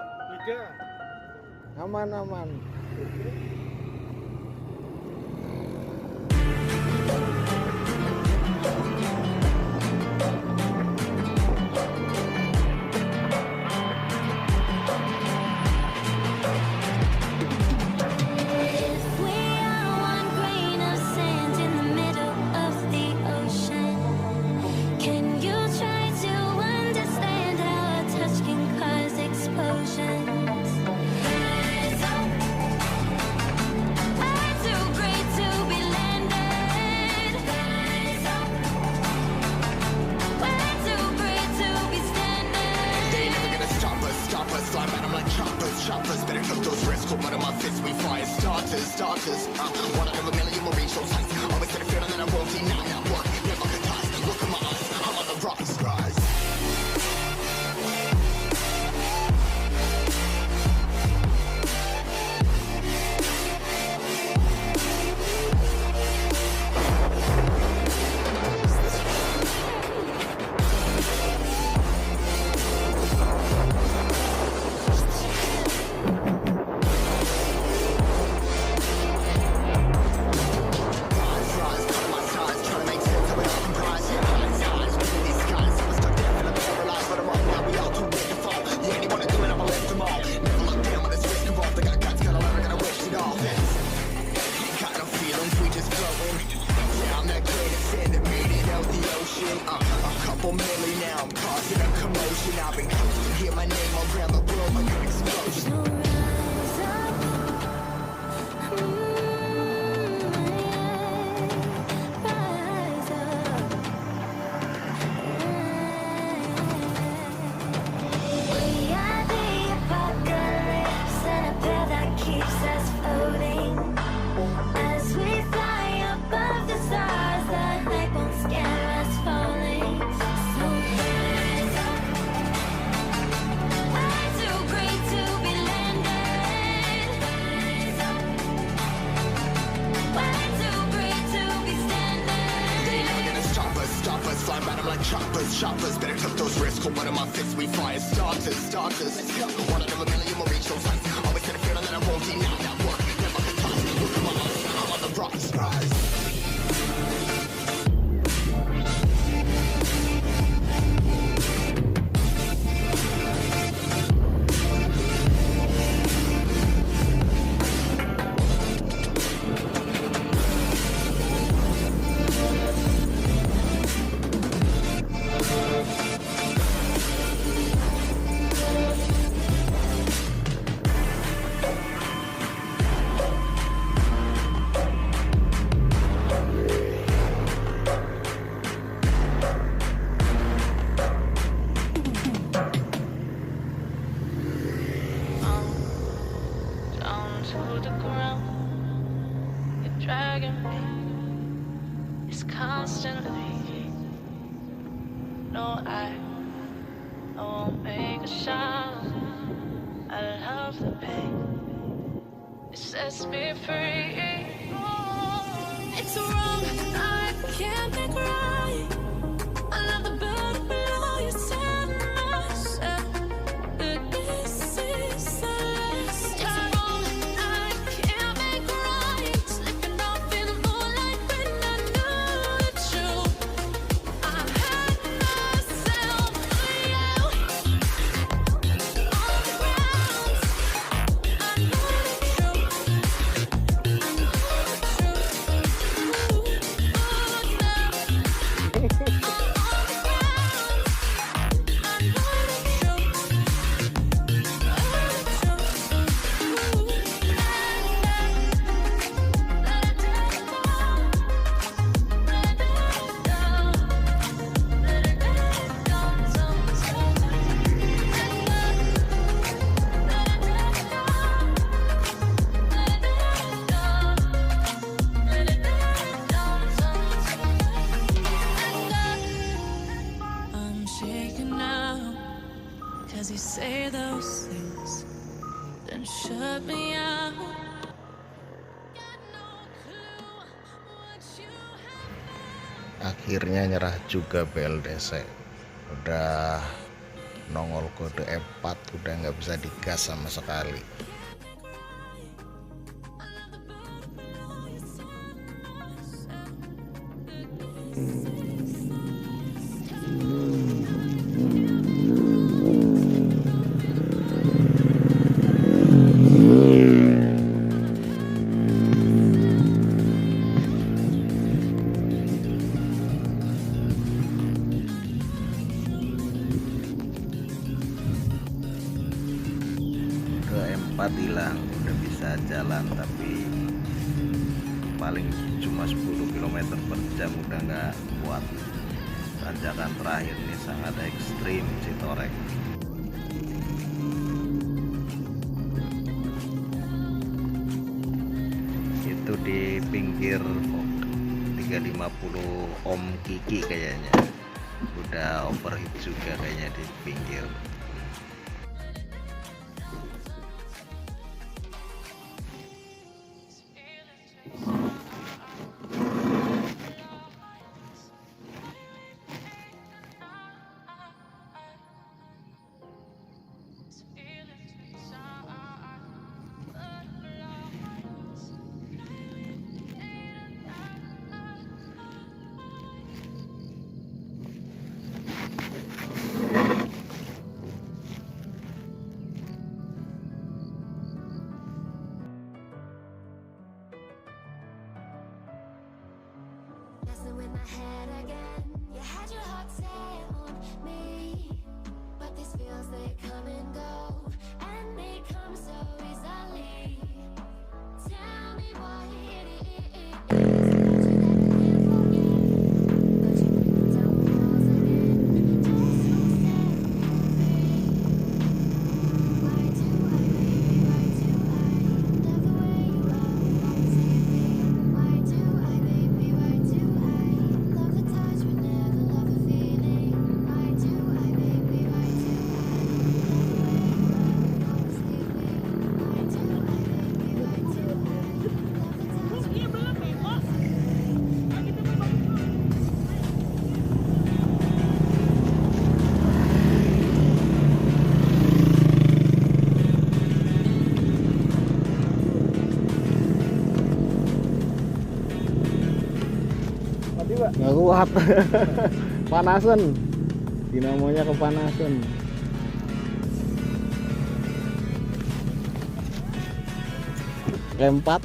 S4: Aman, aman.
S3: If we are one grain of sand in the middle of the ocean, can you try to understand how a touch can cause explosions? I'm too great to be landed. We're too great to be standing.
S8: They never gonna stop us, fly at 'em like choppers, better cook those risks, hold one of my fists, we fire starters, one out of a million will reach those heights, always get a feeling that I won't deny, not one, never could ties, look in my eyes, I'm on the rocks, rise.
S3: No rise up
S8: choppers, better cook those risks. Hold one of my fists, we fire starters, starters. Let's go. One out of a million will reach those heights. Always had a feeling that I won't deny that work. Never could toss me. Look at my eyes, I'm on the rocks, rise.
S3: Down to the ground, you're dragging me. It's constantly. No, I won't make a sound. I love the pain. It sets me free. It's wrong, I can't make right. I love the bird below you, set myself. This is the last time. It's wrong, I can't make right. Slipping off in the moonlight when I knew the truth. I had myself for you. On the ground, I know the truth. I know the truth. Ooh, I'm shaking now, 'cause you say those things, then shut me out. Got no clue what you have.
S1: Akhirnya nyerah juga BLDC, udah nongol kode E4, udah nggak bisa digas sama sekali. Udah E4 hilang, udah bisa jalan tapi paling cuma 10 km per jam, udah nggak kuat. Tanjakan terakhir ini sangat ekstrim Citorek. Itu di pinggir 350 Om Kiki kayaknya, udah overheat juga kayaknya di pinggir.
S9: Messing with my head again. You had your heart set on me, but these feels they come and go, and they come so easily. Tell me why it is that you never can forget, but you break me down the walls again. Just so set me free. Why do I, baby? Why do I love the way you always hit me? Why do I, baby? Why do I love the touch but never love the feeling? Why do I, baby? Why do I?
S4: kuat. Panasan. Dinamonya kepanasan. Keempat.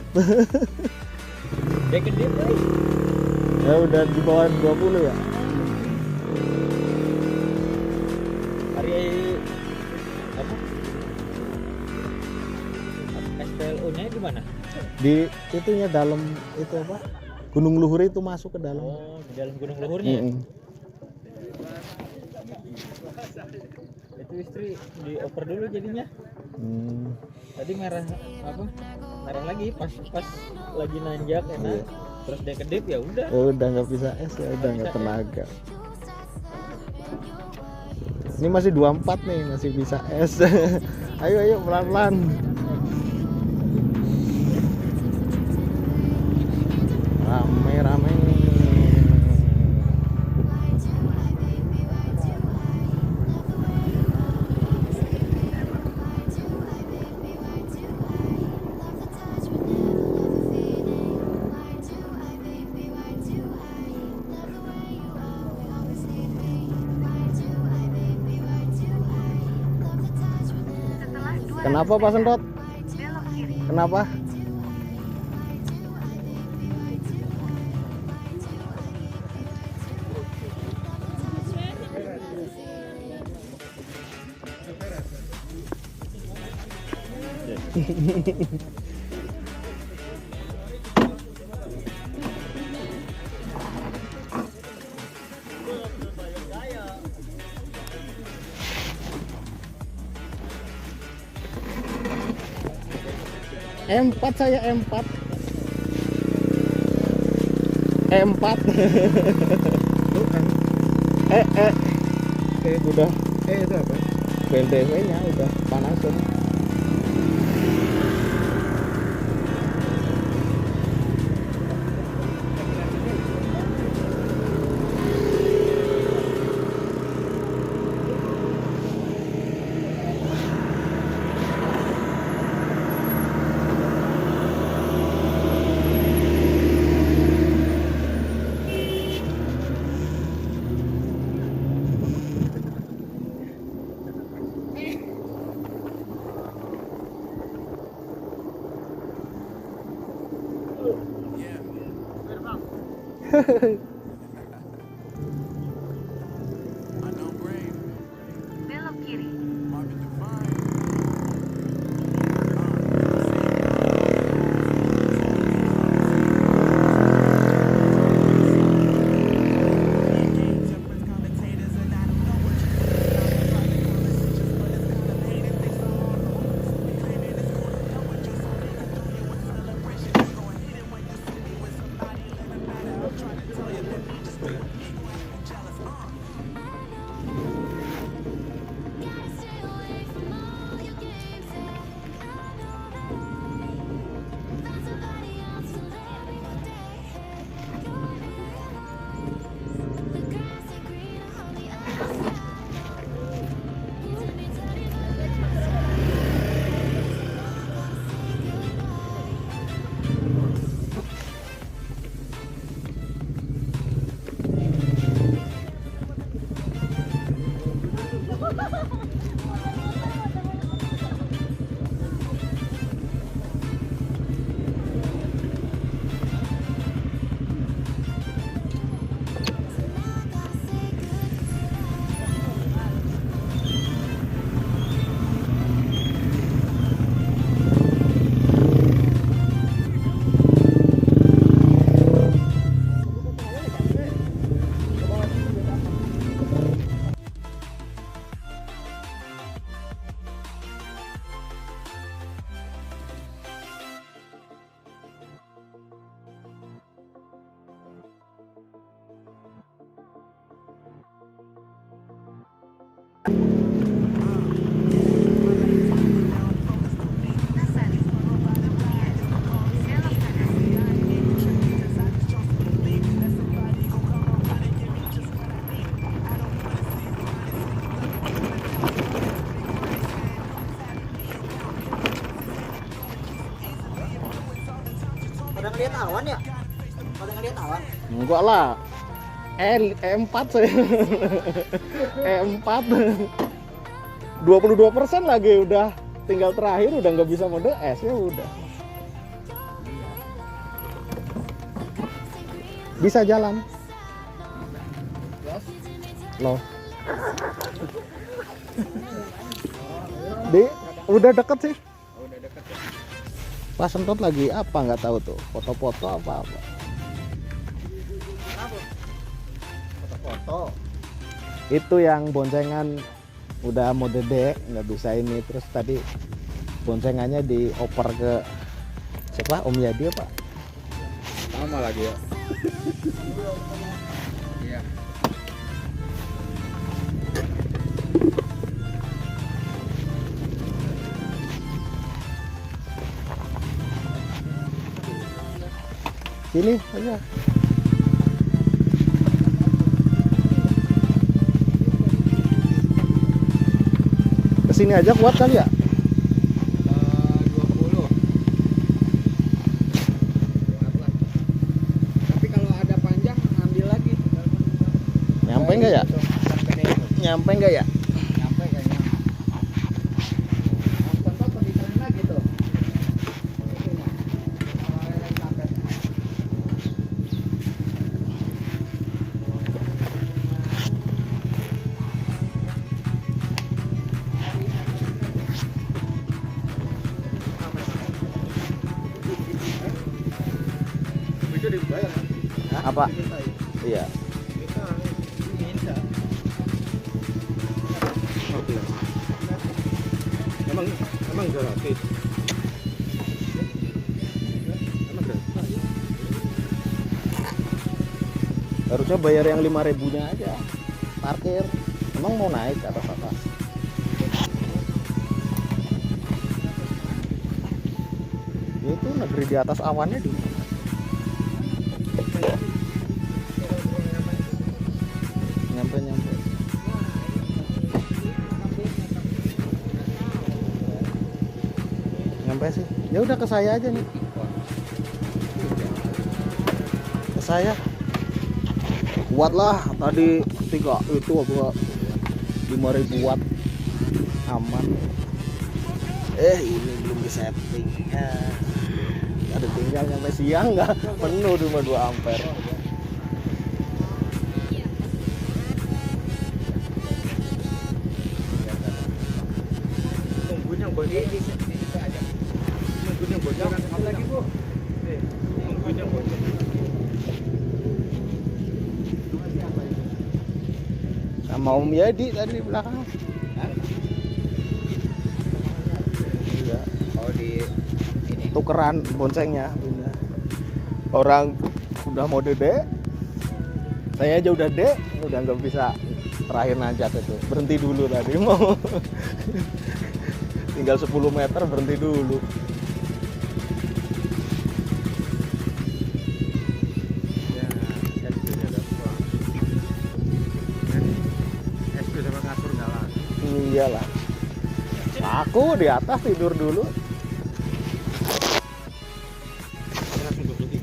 S6: Dia gede tuh.
S4: Ya udah di bawah 20 ya.
S6: Hari apa? SPLO-nya di mana?
S4: Di itunya dalam itu apa? Gunung Luhur itu masuk ke dalam.
S6: Oh, di dalam Gunung Luhurnya. Ya? Itu istri dioper dulu jadinya. Tadi merah apa? Merah lagi pas lagi nanjak enak. Terus dia kedip ya udah.
S4: Ya udah nggak bisa es ya udah nggak tenaga. Ini masih 24 nih masih bisa es. Ayo pelan-pelan. Rame. Kenapa Pak Sentot? Kenapa? M4 saya M4. Udah.
S7: Itu apa?
S4: BLDW-nya udah panasin.
S2: Pada ngeliat awan ya? Pada ngeliat awan?
S4: Enggak lah. E4 saya. E4. 22% lagi udah tinggal terakhir udah nggak bisa mode S ya udah. Bisa jalan. Loh. Udah deket sih. Pas sentot lagi apa nggak tahu tuh, foto-foto apa.
S1: Foto.
S4: Itu yang boncengan udah mode D nggak bisa ini, terus tadi boncengannya dioper ke siapa, Om Yadi apa?
S2: Sama lagi ya. Iya.
S4: Sini aja. Kesini aja kuat kali ya?
S2: 20. Tapi kalau ada panjang ngambil lagi.
S4: Nyampe nggak ya? Nyampe nggak ya?
S2: Nyampe kayaknya. Contoh lebih keren lagi tuh. Itunya. Kalau lele sampai.
S4: Apa? Iya.
S7: Emang gratis. Emang gratis.
S4: Harusnya bayar yang 5.000-nya aja. Parkir. Emang mau naik ke atas. Ya itu negeri di atas awannya di mana? Nyampe. Nyampe sih. Ya udah ke saya aja nih. Ke saya. Kuat lah tadi 3 itu apa 5.000 watt. Aman. Ini belum di setting. Ada tinggal nyampe siang nggak penuh cuma 2 ampere.
S7: Tungguin yang bocor. Tungguin yang bocor. Apa lagi, Bu? Tungguin yang bocor.
S4: Sama Om Yadi tadi di belakang. Iya.
S2: Oh di ini.
S4: Tukeran boncengnya. Orang udah mode D, saya aja udah D, udah nggak bisa terakhir nanjak itu. Berhenti dulu tadi mau. Tinggal 10 meter berhenti dulu.
S7: Ya, SD-nya dapat. SD sama kasur jalan.
S4: Iyalah. Aku di atas tidur dulu.
S7: Langsung ke putih.